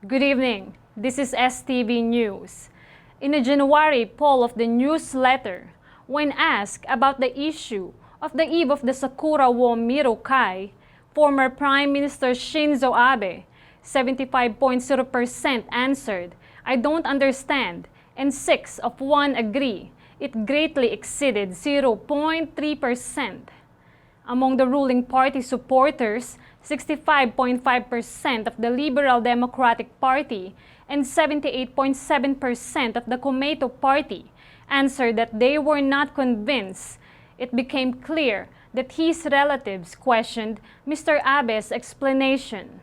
Good evening. This is STV News. In a January poll of the newsletter, when asked about the issue of the eve of the Sakura wo Mirokai, former Prime Minister Shinzo Abe, 75.0% answered, "I don't understand," and 6 of 1 agree. It greatly exceeded 0.3%. Among the ruling party supporters, 65.5% of the Liberal Democratic Party and 78.7% of the Komeito Party answered that they were not convinced. It became clear that his relatives questioned Mr. Abe's explanation.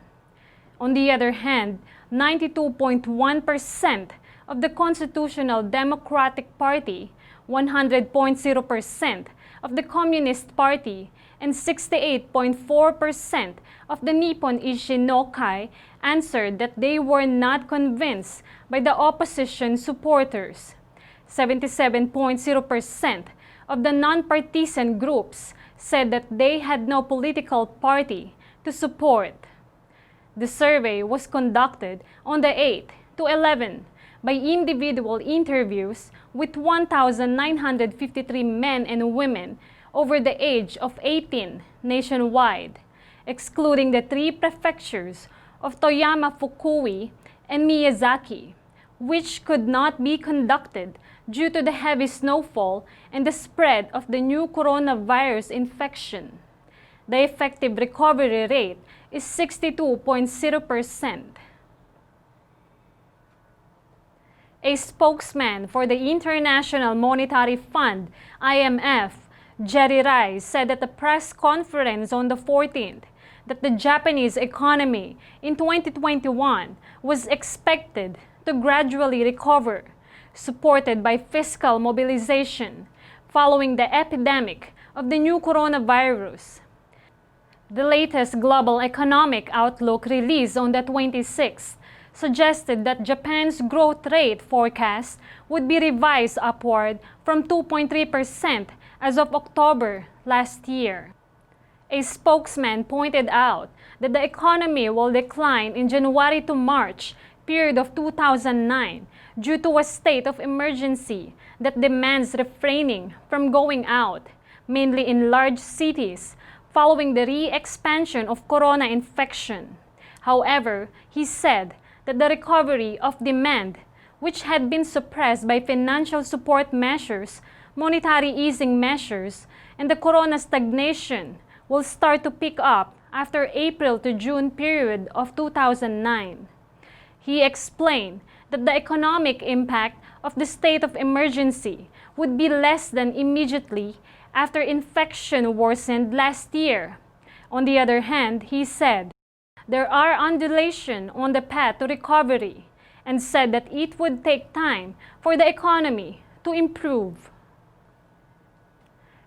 On the other hand, 92.1% of the Constitutional Democratic Party, 100.0% of the Communist Party, and 68.4% of the Nippon Ishin-no-kai answered that they were not convinced by the opposition supporters. 77.0% of the non-partisan groups said that they had no political party to support. The survey was conducted on the 8th to 11th by individual interviews with 1,953 men and women over the age of 18 nationwide, excluding the 3 prefectures of Toyama, Fukui, and Miyazaki, which could not be conducted due to the heavy snowfall and the spread of the new coronavirus infection. The effective recovery rate is 62.0%. A spokesman for the International Monetary Fund, IMF, Jerry Rice, said at a press conference on the 14th that the Japanese economy in 2021 was expected to gradually recover, supported by fiscal mobilization following the epidemic of the new coronavirus. The latest global economic outlook released on the 26th suggested that Japan's growth rate forecast would be revised upward from 2.3% as of October last year. A spokesman pointed out that the economy will decline in January to March period of 2009 due to a state of emergency that demands refraining from going out, mainly in large cities, following the re-expansion of corona infection. However, he said that the recovery of demand, which had been suppressed by financial support measures, monetary easing measures, and the corona stagnation, will start to pick up after April to June period of 2009. He explained that the economic impact of the state of emergency would be less than immediately after infection worsened last year. On the other hand, he said, there are undulations on the path to recovery, and said that it would take time for the economy to improve.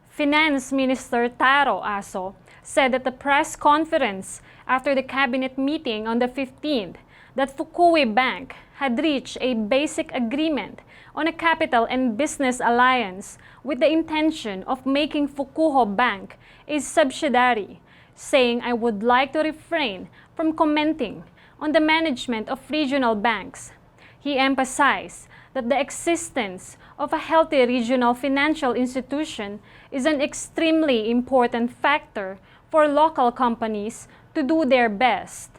Finance Minister Taro Aso said at the press conference after the cabinet meeting on the 15th that Fukui Bank had reached a basic agreement on a capital and business alliance with the intention of making Fukuho Bank a subsidiary, saying, "I would like to refrain from commenting on the management of regional banks." He emphasized that the existence of a healthy regional financial institution is an extremely important factor for local companies to do their best.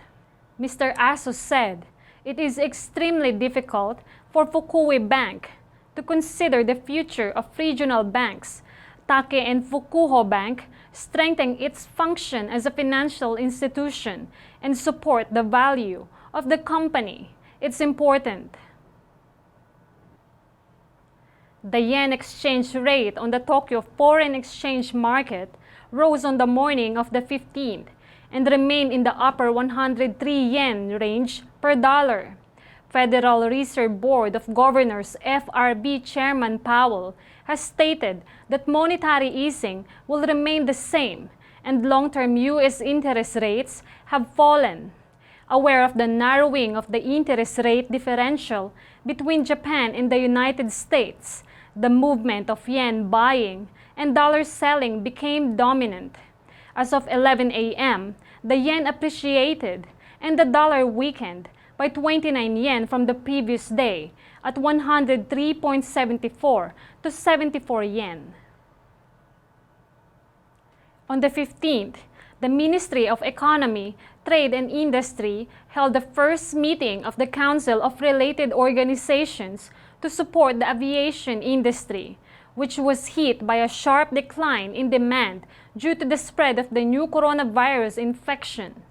Mr. Aso said, "It is extremely difficult for Fukui Bank to consider the future of regional banks. Take and Fukuho Bank strengthen its function as a financial institution and support the value of the company. It's important." The yen exchange rate on the Tokyo foreign exchange market rose on the morning of the 15th and remained in the upper 103 yen range per dollar. Federal Reserve Board of Governors FRB Chairman Powell has stated that monetary easing will remain the same and long-term U.S. interest rates have fallen. Aware of the narrowing of the interest rate differential between Japan and the United States, the movement of yen buying and dollar selling became dominant. As of 11 a.m., the yen appreciated and the dollar weakened by 29 yen from the previous day at 103.74 to 74 yen. On the 15th, the Ministry of Economy, Trade and Industry held the first meeting of the Council of Related Organizations to support the aviation industry, which was hit by a sharp decline in demand due to the spread of the new coronavirus infection.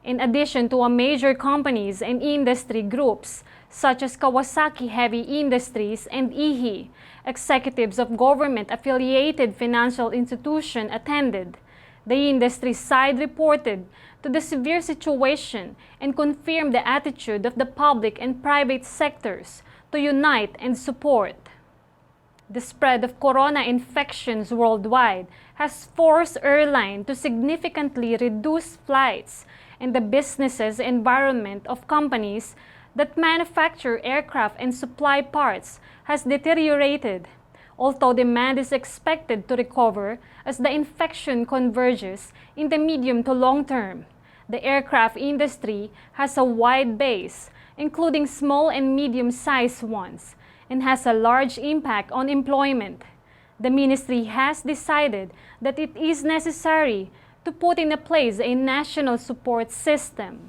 In addition to major companies and industry groups such as Kawasaki Heavy Industries and IHI, executives of government-affiliated financial institutions attended. The industry side reported to the severe situation and confirmed the attitude of the public and private sectors to unite and support. The spread of corona infections worldwide has forced airlines to significantly reduce flights, and the business environment of companies that manufacture aircraft and supply parts has deteriorated. Although demand is expected to recover as the infection converges in the medium to long term, the aircraft industry has a wide base, including small and medium-sized ones, and has a large impact on employment. The ministry has decided that it is necessary to put in place a national support system.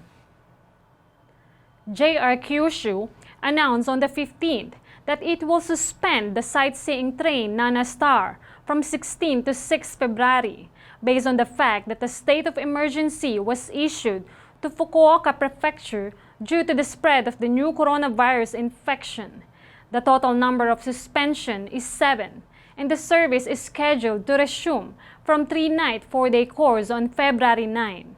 JR KYUSHU announced on the 15th that it will suspend the sightseeing train Nana Star from 16 to 6 February based on the fact that a state of emergency was issued to Fukuoka Prefecture due to the spread of the new coronavirus infection. The total number of suspension is 7, and the service is scheduled to resume from 3-night 4-day course on February 9.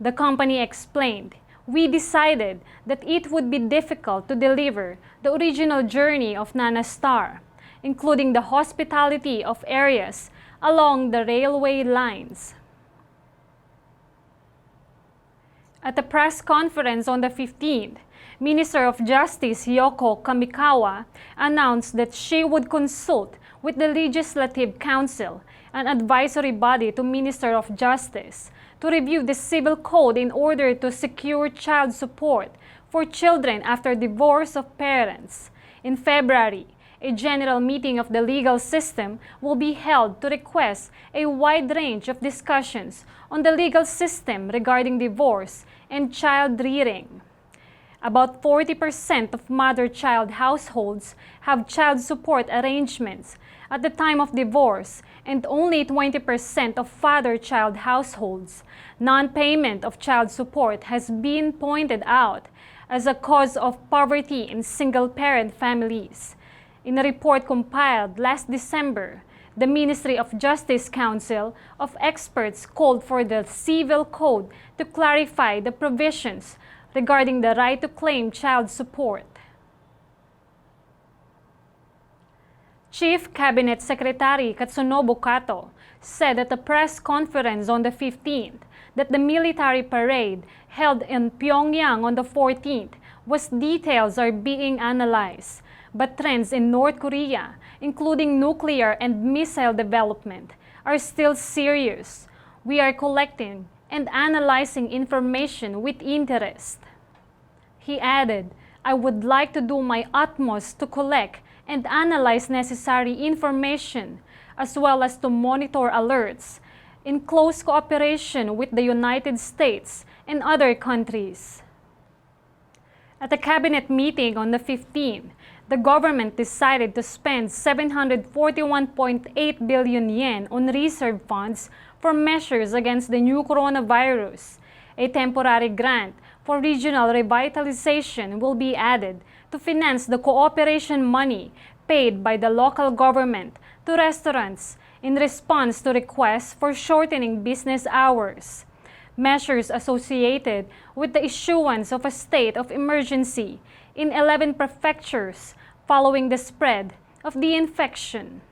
The company explained, "We decided that it would be difficult to deliver the original journey of Nana Star, including the hospitality of areas along the railway lines." At a press conference on the 15th, Minister of Justice Yoko Kamikawa announced that she would consult with the Legislative Council, an advisory body to Minister of Justice, to review the civil code in order to secure child support for children after divorce of parents. In February, a general meeting of the legal system will be held to request a wide range of discussions on the legal system regarding divorce and child rearing. About 40% of mother-child households have child support arrangements at the time of divorce, and only 20% of father-child households. Non-payment of child support has been pointed out as a cause of poverty in single-parent families. In a report compiled last December, the Ministry of Justice Council of Experts called for the Civil Code to clarify the provisions regarding the right to claim child support. Chief Cabinet Secretary Katsunobu Kato said at a press conference on the 15th that the military parade held in Pyongyang on the 14th was details are being analyzed, but trends in North Korea, including nuclear and missile development, are still serious. We are collecting and analyzing information with interest. He added, "I would like to do my utmost to collect and analyze necessary information, as well as to monitor alerts, in close cooperation with the United States and other countries." At a cabinet meeting on the 15th, the government decided to spend 741.8 billion yen on reserve funds for measures against the new coronavirus. A temporary grant for regional revitalization will be added to finance the cooperation money paid by the local government to restaurants in response to requests for shortening business hours. Measures associated with the issuance of a state of emergency in 11 prefectures following the spread of the infection.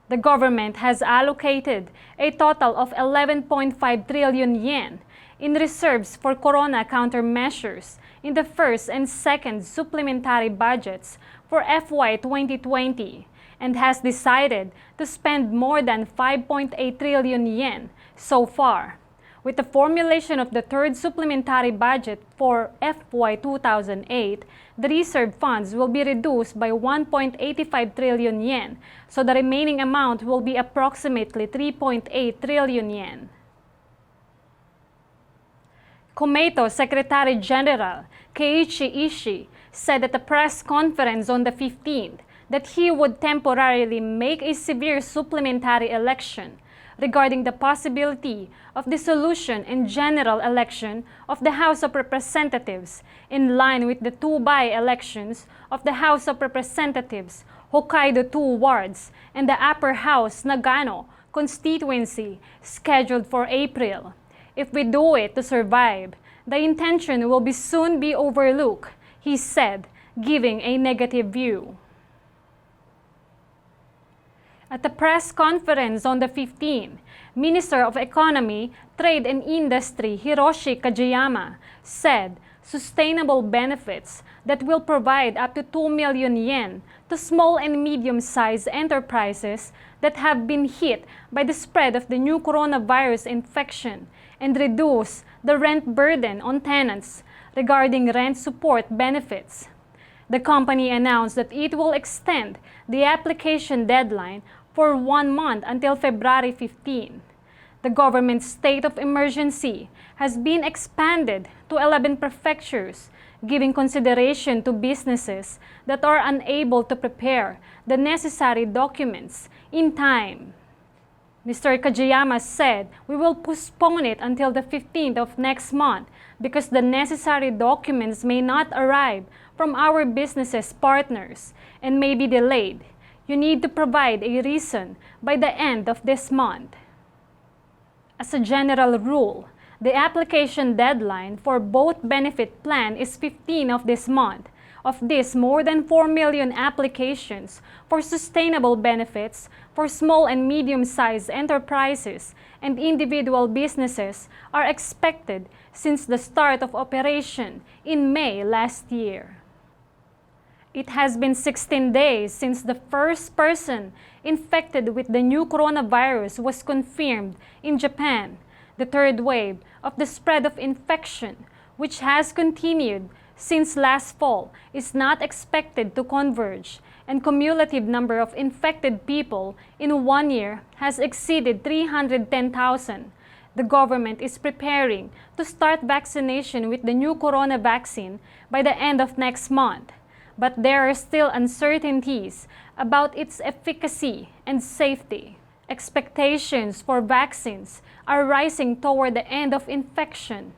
The government has allocated a total of 11.5 trillion yen in reserves for corona countermeasures in the first and second supplementary budgets for FY 2020 and has decided to spend more than 5.8 trillion yen so far. With the formulation of the third supplementary budget for FY 2008, the reserve funds will be reduced by 1.85 trillion yen, so the remaining amount will be approximately 3.8 trillion yen. Komeito Secretary General KYUSHU said at a press conference on the 15th that he would temporarily make a severe supplementary election regarding the possibility of dissolution and general election of the House of Representatives in line with the two by-elections of the House of Representatives Hokkaido 2 wards and the Upper House Nagano constituency scheduled for April. If we do it to survive, the intention will soon be overlooked, he said, giving a negative view. At the press conference on the 15th, Minister of Economy, Trade and Industry Hiroshi Kajiyama said sustainable benefits that will provide up to 2 million yen to small and medium-sized enterprises that have been hit by the spread of the new coronavirus infection and reduce the rent burden on tenants regarding rent support benefits. The company announced that it will extend the application deadline for 1 month until February 15. The government's state of emergency has been expanded to 11 prefectures, giving consideration to businesses that are unable to prepare the necessary documents in time. Mr. Kajiyama said we will postpone it until the 15th of next month because the necessary documents may not arrive from our businesses partners and may be delayed. You need to provide a reason by the end of this month. As a general rule, the application deadline for both benefit plan is 15 of this month. Of this, more than 4 million applications for sustainable benefits for small and medium-sized enterprises and individual businesses are expected since the start of operation in May last year. It has been 16 days since the first person infected with the new coronavirus was confirmed in Japan. The third wave of the spread of infection, which has continued since last fall, is not expected to converge, and cumulative number of infected people in 1 year has exceeded 310,000. The government is preparing to start vaccination with the new corona vaccine by the end of next month, but there are still uncertainties about its efficacy and safety. Expectations for vaccines are rising toward the end of infection.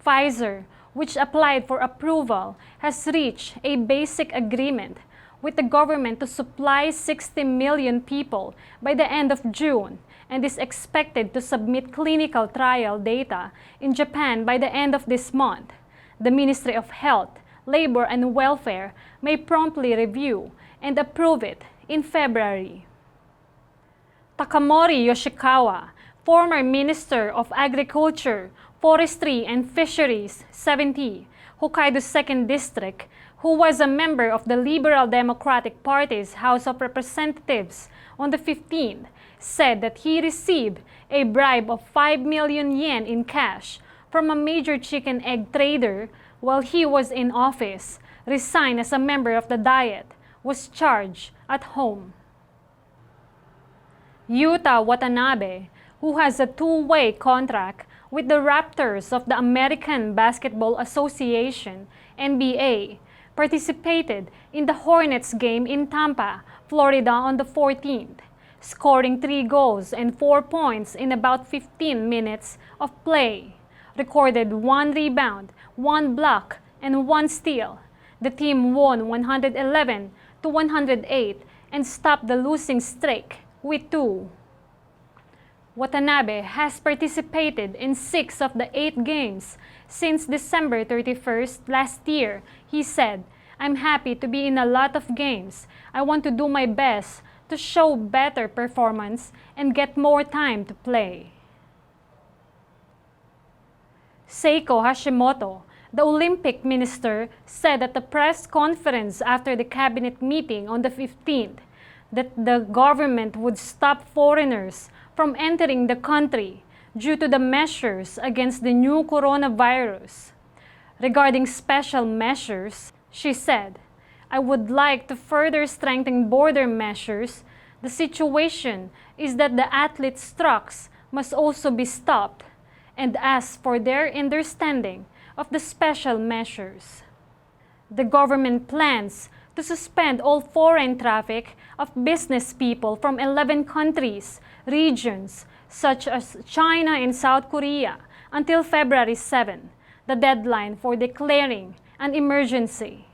Pfizer, which applied for approval, has reached a basic agreement with the government to supply 60 million people by the end of June and is expected to submit clinical trial data in Japan by the end of this month. The Ministry of Health, Labor and Welfare may promptly review and approve it in February. Takamori Yoshikawa, former Minister of Agriculture, Forestry and Fisheries, 70, Hokkaido 2nd District, who was a member of the Liberal Democratic Party's House of Representatives on the 15th, said that he received a bribe of 5 million yen in cash from a major chicken egg trader while he was in office, resigned as a member of the Diet, was charged at home. Yuta Watanabe, who has a two-way contract with the Raptors of the American Basketball Association, NBA, participated in the Hornets game in Tampa, Florida on the 14th, scoring 3 goals and 4 points in about 15 minutes of play, recorded 1 rebound, 1 block, and 1 steal. The team won 111-108 and stopped the losing streak with 2. Watanabe has participated in 6 of the 8 games since December 31st last year. He said, "I'm happy to be in a lot of games. I want to do my best to show better performance and get more time to play." Seiko Hashimoto, the Olympic minister, said at the press conference after the cabinet meeting on the 15th that the government would stop foreigners from entering the country due to the measures against the new coronavirus. Regarding special measures, she said, "I would like to further strengthen border measures. The situation is that the athletes' trucks must also be stopped," and asked for their understanding of the special measures. The government plans to suspend all foreign traffic of business people from 11 countries, regions, such as China and South Korea, until February 7, the deadline for declaring an emergency.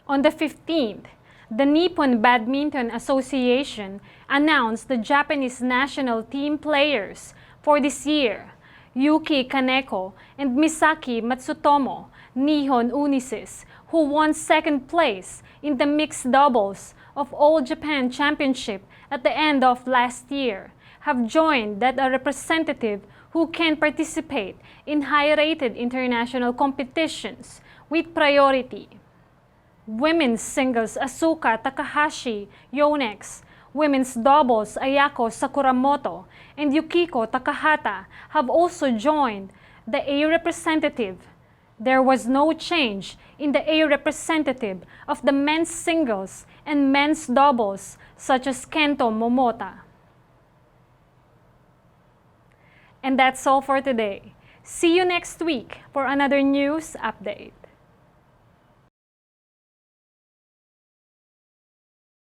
On the 15th, the Nippon Badminton Association announced the Japanese national team players for this year: Yuki Kaneko and Misaki Matsutomo, Nihon Unices, who won second place in the mixed doubles of All Japan Championship at the end of last year, have joined that a representative who can participate in high-rated international competitions with priority. Women's singles Asuka Takahashi Yonex, women's doubles Ayako Sakuramoto, and Yukiko Takahata have also joined the A representative. There was no change in the A representative of the men's singles and men's doubles such as Kento Momota. And that's all for today. See you next week for another news update.